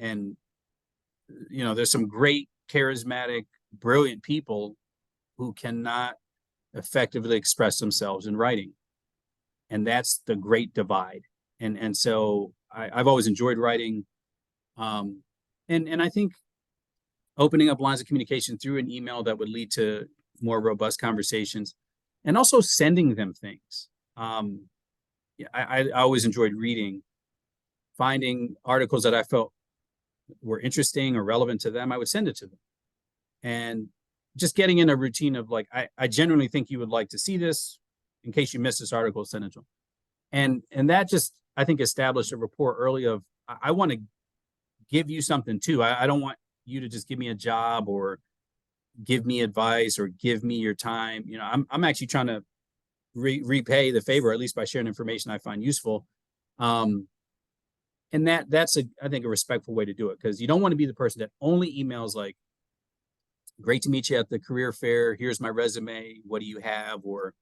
there's some great, charismatic, brilliant people who cannot effectively express themselves in writing. And that's the great divide. And so I've always enjoyed writing. And I think opening up lines of communication through an email that would lead to more robust conversations, and also sending them things. I always enjoyed reading, finding articles that I felt were interesting or relevant to them. I would send it to them, and just getting in a routine of like, I genuinely think you would like to see this. In case you missed this article, send it to them. And that just, I think, established a rapport early of, I want to give you something too. I don't want you to just give me a job or give me advice or give me your time. I'm actually trying to repay the favor, at least by sharing information I find useful. And that's I think a respectful way to do it, because you don't want to be the person that only emails like, great to meet you at the career fair, here's my resume, what do you have? Or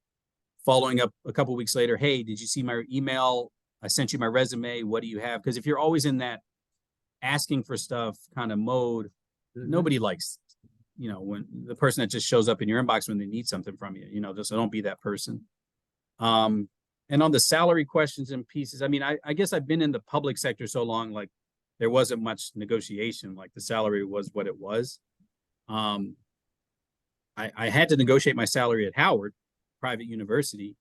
following up a couple of weeks later, hey, did you see my email? I sent you my resume, what do you have? Because if you're always in that asking for stuff kind of mode, nobody likes, when the person that just shows up in your inbox when they need something from you, so don't be that person. And on the salary questions and pieces, I mean, I guess I've been in the public sector so long, like there wasn't much negotiation, like the salary was what it was. I had to negotiate my salary at Howard, private university,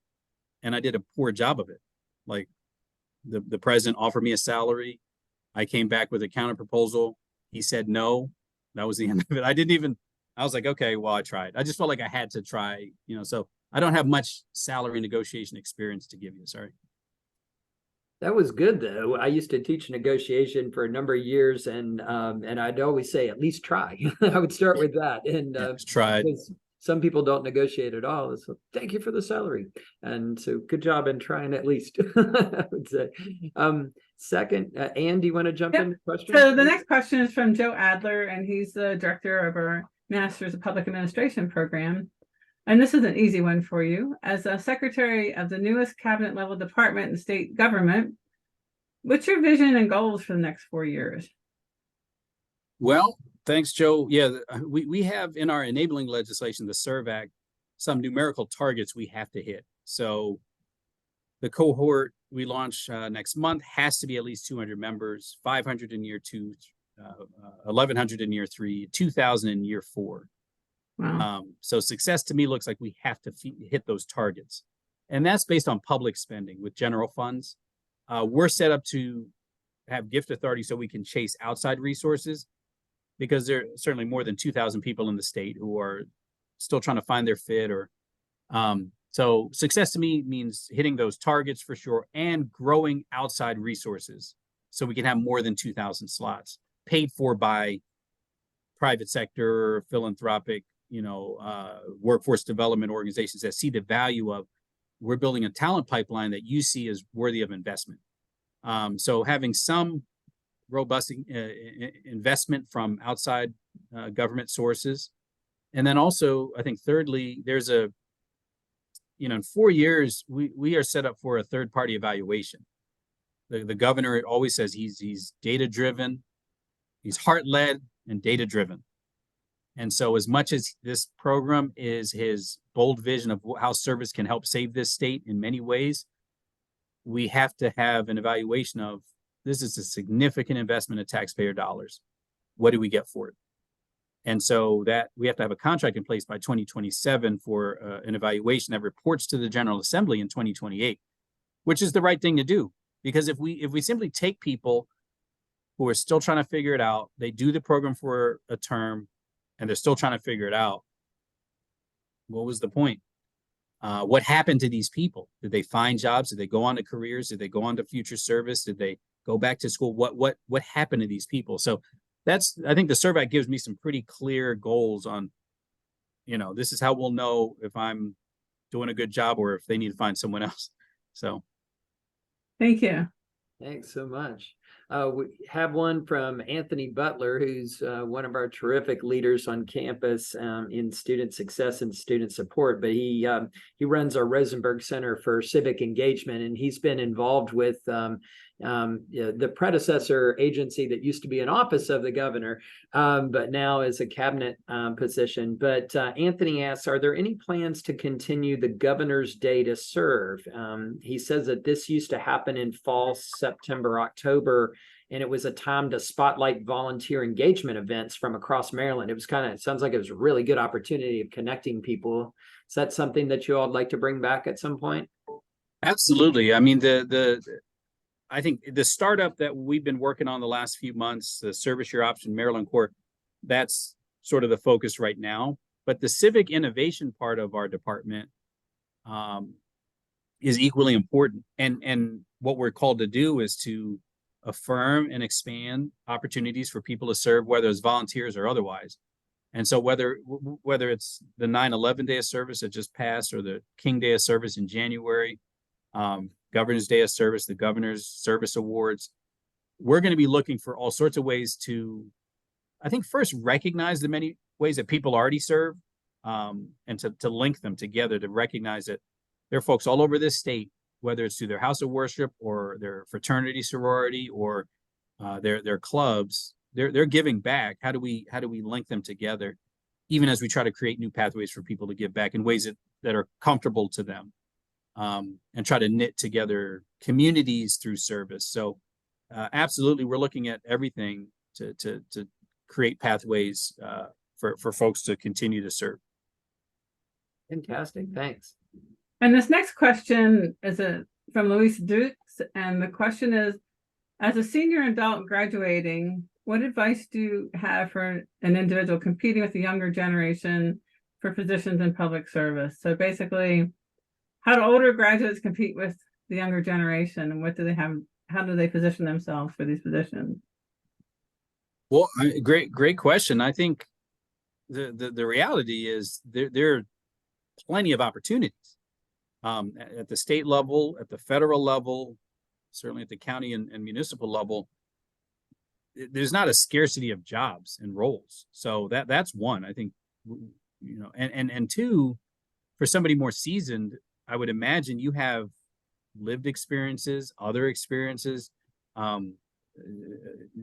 and I did a poor job of it. Like the president offered me a salary. I came back with a counter proposal. He said no. That was the end of it. I was like, okay, well, I tried. I just felt like I had to try, so I don't have much salary negotiation experience to give you. Sorry. That was good though. I used to teach negotiation for a number of years, and I'd always say, at least try. I would start with that. And tried. Because some people don't negotiate at all. So thank you for the salary. And so good job in trying at least, I would say. Second, Ann, do you want to jump in? Question? So the next question is from Joe Adler, and he's the director of our Masters of Public Administration program. And this is an easy one for you. As a secretary of the newest cabinet level department in state government, what's your vision and goals for the next 4 years? Well, thanks, Joe. Yeah, we have in our enabling legislation, the SERV Act, some numerical targets we have to hit. So the cohort we launch next month has to be at least 200 members, 500 in year 2, 1,100 in year 3, 2,000 in year 4. Wow. So success to me looks like we have to hit those targets. And that's based on public spending with general funds. We're set up to have gift authority so we can chase outside resources, because there are certainly more than 2,000 people in the state who are still trying to find their fit. Or so success to me means hitting those targets for sure, and growing outside resources so we can have more than 2,000 slots paid for by private sector, philanthropic, workforce development organizations that see the value of, we're building a talent pipeline that you see as worthy of investment. So having some robust investment from outside government sources. And then also, I think thirdly, there's in 4 years, we are set up for a third-party evaluation. The governor always says he's data-driven, he's heart-led and data-driven. And so as much as this program is his bold vision of how service can help save this state in many ways, we have to have an evaluation of, this is a significant investment of taxpayer dollars. What do we get for it? And so that we have to have a contract in place by 2027 for an evaluation that reports to the General Assembly in 2028, which is the right thing to do. Because if we simply take people who are still trying to figure it out, they do the program for a term, and they're still trying to figure it out, what was the point? What happened to these people? Did they find jobs? Did they go on to careers? Did they go on to future service? Did they go back to school? What happened to these people? So I think the survey gives me some pretty clear goals on, this is how we'll know if I'm doing a good job or if they need to find someone else. So. Thank you. Thanks so much. We have one from Anthony Butler, who's one of our terrific leaders on campus in student success and student support. But he runs our Rosenberg Center for Civic Engagement, and he's been involved with the predecessor agency that used to be an office of the governor, but now is a cabinet position. But Anthony asks, are there any plans to continue the Governor's Day to Serve? He says that this used to happen in fall, September, October, and it was a time to spotlight volunteer engagement events from across Maryland. It sounds like it was a really good opportunity of connecting people. Is that something that you all would like to bring back at some point? Absolutely. I mean, I think the startup that we've been working on the last few months, the Service Your Option Maryland Corps, that's sort of the focus right now. But the civic innovation part of our department is equally important. And what we're called to do is to affirm and expand opportunities for people to serve, whether it's volunteers or otherwise. And so whether it's the 9/11 Day of Service that just passed or the King Day of Service in January, Governor's Day of Service, the Governor's Service Awards, we're going to be looking for all sorts of ways to, I think, first recognize the many ways that people already serve, and to link them together, to recognize that there are folks all over this state, whether it's through their house of worship or their fraternity, sorority, or their clubs, they're giving back. How do we link them together, even as we try to create new pathways for people to give back in ways that are comfortable to them, and try to knit together communities through service. So absolutely, we're looking at everything to create pathways for folks to continue to serve. Fantastic, thanks. And this next question is from Luis Dukes, and the question is, as a senior adult graduating, what advice do you have for an individual competing with the younger generation for positions in public service? So basically, how do older graduates compete with the younger generation, and what do they have? How do they position themselves for these positions? Well, great question. I think the reality is there are plenty of opportunities. At the state level, at the federal level, certainly at the county and municipal level, there's not a scarcity of jobs and roles. So that's one, I think, and two, for somebody more seasoned, I would imagine you have lived experiences, other experiences,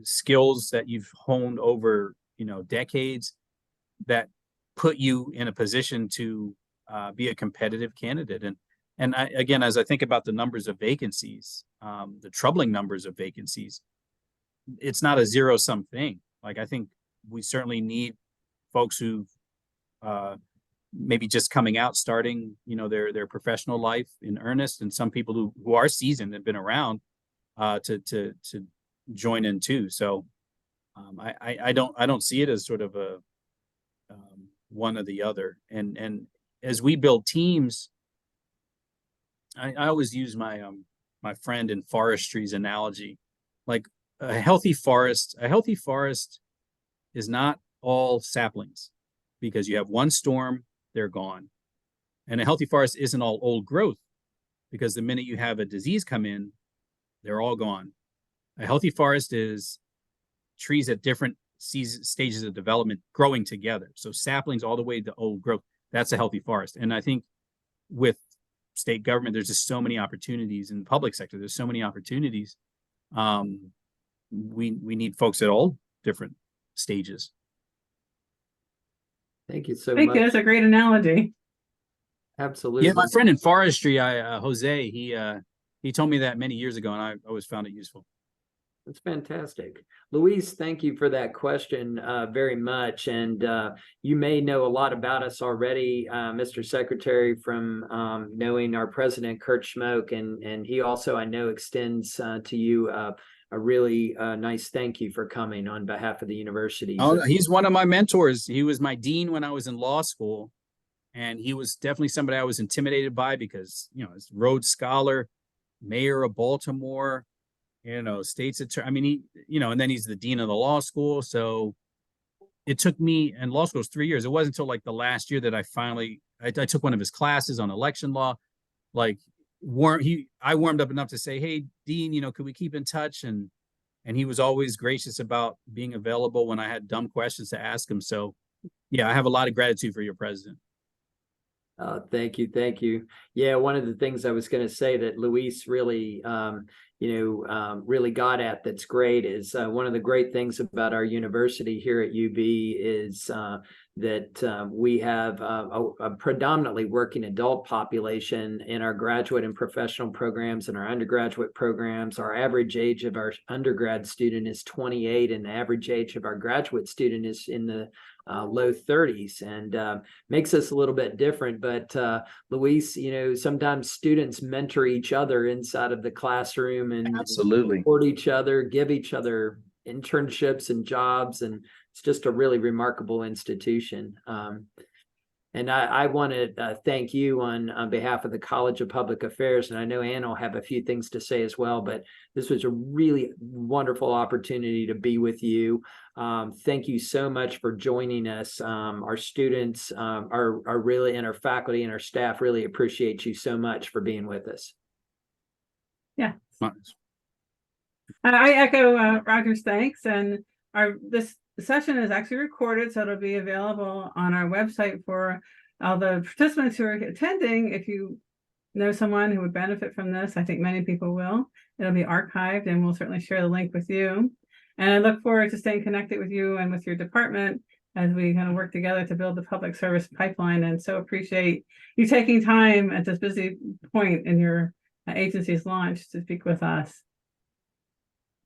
skills that you've honed over, decades, that put you in a position to be a competitive candidate. And again, as I think about the numbers of vacancies, the troubling numbers of vacancies, it's not a zero-sum thing. Like, I think we certainly need folks who've maybe just coming out, starting, their professional life in earnest, and some people who are seasoned and been around to join in too. So I don't see it as sort of a one or the other. And as we build teams, I always use my friend in forestry's analogy. Like, a healthy forest is not all saplings, because you have one storm, they're gone. And a healthy forest isn't all old growth, because the minute you have a disease come in, they're all gone. A healthy forest is trees at different stages of development growing together. So saplings all the way to old growth, that's a healthy forest. And I think with state government, there's just so many opportunities. In the public sector, there's so many opportunities. We need folks at all different stages. Thank you so much. Thank you. That's a great analogy. Absolutely. Yeah, my friend in forestry, Jose, he told me that many years ago, and I always found it useful. That's fantastic. Louise, thank you for that question very much. And you may know a lot about us already, Mr. Secretary, from knowing our president, Kurt Schmoke, and he also, I know, extends to you a really nice thank you for coming on behalf of the university. Oh, he's one of my mentors. He was my dean when I was in law school, and he was definitely somebody I was intimidated by because, you know, he's Rhodes Scholar, mayor of Baltimore, you know, state's attorney. I mean, he, you know, and then he's the dean of the law school. So it took me, and law school was 3 years. It wasn't until like the last year that I took one of his classes on election law. Like, I warmed up enough to say, hey, Dean, you know, could we keep in touch? And he was always gracious about being available when I had dumb questions to ask him. So yeah, I have a lot of gratitude for your president. Thank you. Thank you. Yeah, one of the things I was going to say that Luis really, really got at that's great is one of the great things about our university here at UB is that we have a predominantly working adult population in our graduate and professional programs and our undergraduate programs. Our average age of our undergrad student is 28, and the average age of our graduate student is in the low 30s, and makes us a little bit different. But Luis, you know, sometimes students mentor each other inside of the classroom and Absolutely support each other, give each other internships and jobs, and it's just a really remarkable institution. And I want to thank you on behalf of the College of Public Affairs. And I know Ann will have a few things to say as well, but this was a really wonderful opportunity to be with you. Thank you so much for joining us. Our students are really, and our faculty and our staff really appreciate you so much for being with us. Yeah. I echo Roger's thanks, and this session is actually recorded, so it'll be available on our website for all the participants who are attending. If you know someone who would benefit from this, I think many people will. It'll be archived, and we'll certainly share the link with you. And I look forward to staying connected with you and with your department as we kind of work together to build the public service pipeline. And so appreciate you taking time at this busy point in your agency's launch to speak with us.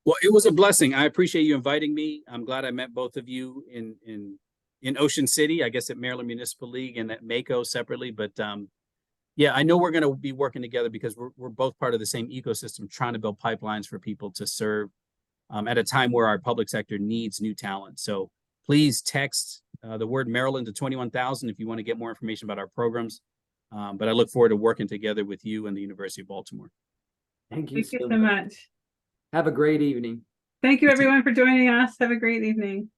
Well, it was a blessing. I appreciate you inviting me. I'm glad I met both of you in Ocean City, I guess at Maryland Municipal League and at Mako separately. But yeah, I know we're going to be working together because we're both part of the same ecosystem, trying to build pipelines for people to serve at a time where our public sector needs new talent. So please text the word Maryland to 21,000 if you want to get more information about our programs. But I look forward to working together with you and the University of Baltimore. Thank you so much. Have a great evening. Thank you, everyone, for joining us. Have a great evening.